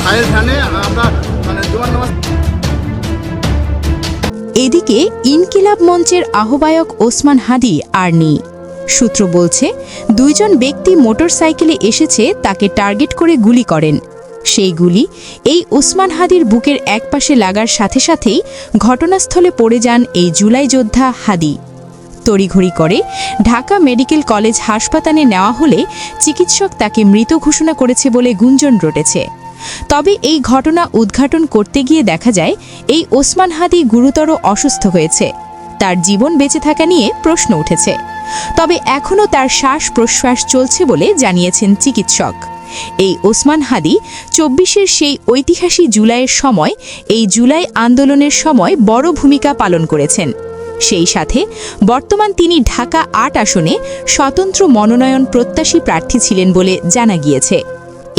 ভাইয়ের ভ্যানে আমরা জুমার নামাজ। এদিকে ইনকিলাব মঞ্চের আহ্বায়ক ওসমান হাদি আর নেই। সূত্র বলছে, দুইজন ব্যক্তি মোটরসাইকেলে এসেছে তাকে টার্গেট করে গুলি করেন। সেই গুলি এই ওসমান হাদির বুকের একপাশে লাগার সাথে সাথেই ঘটনাস্থলে পড়ে যান এই জুলাই যোদ্ধা হাদি। তড়িঘড়ি করে ঢাকা মেডিকেল কলেজ হাসপাতালে নেওয়া হলে চিকিৎসক তাকে মৃত ঘোষণা করেছে বলে গুঞ্জন রটেছে। তবে এই ঘটনা উদ্ঘাটন করতে গিয়ে দেখা যায় এই ওসমান হাদি গুরুতর অসুস্থ হয়েছে। তার জীবন বেঁচে থাকা নিয়ে প্রশ্ন উঠেছে। তবে এখনও তার শ্বাস প্রশ্বাস চলছে বলে জানিয়েছেন চিকিৎসক। এই ওসমান হাদি ২৪-এর সেই ঐতিহাসিক জুলাইয়ের সময় এই জুলাই আন্দোলনের সময় বড় ভূমিকা পালন করেছেন। সেই সাথে বর্তমান তিনি ঢাকা ৮ আসনে স্বতন্ত্র মনোনয়ন প্রত্যাশী প্রার্থী ছিলেন বলে জানা গিয়েছে।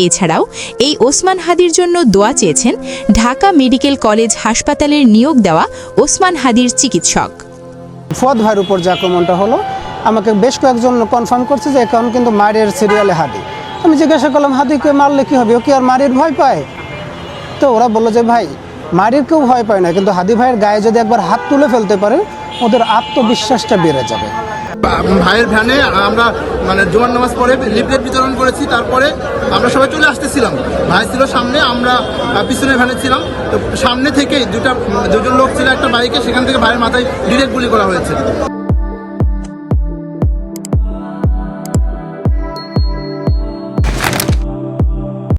এছাড়াও এই ওসমান হাদির জন্য দোয়া চেয়েছেন ঢাকা মেডিকেল কলেজ হাসপাতালের নিয়োগ দেওয়া ওসমান হাদির চিকিৎসক। ফুয়াদ ভাইয়ের উপর যে আক্রমণটা হলো, আমাকে বেশ কয়েকজন কনফার্ম করছে যে এখন কিন্তু মারের সিরিয়ালে হাদি। আমি জিজ্ঞাসা করলাম, হাদিকে মারলে কি হবে, ও কি আর মারির ভয় পায়? তো ওরা বললো যে ভাই, মারির কেউ ভয় পায় না, কিন্তু হাদি ভাইয়ের গায়ে যদি একবার হাত তুলে ফেলতে পারে ওদের আত্মবিশ্বাসটা বেড়ে যাবে। ভাইয়ের ভ্যানে আমরা জুমার নামাজ পড়ে লিফলেট বিতরণ করেছি। তারপরে আমরা সবাই চলে আসতেছিলাম, ভাই ছিল সামনে, আমরা পিছনের ভ্যানে ছিলাম। তো সামনে থেকেই দুজন লোক ছিল একটা বাইকে, সেখান থেকে ভাইয়ের মাথায় ডিরেক্ট গুলি করা হয়েছে।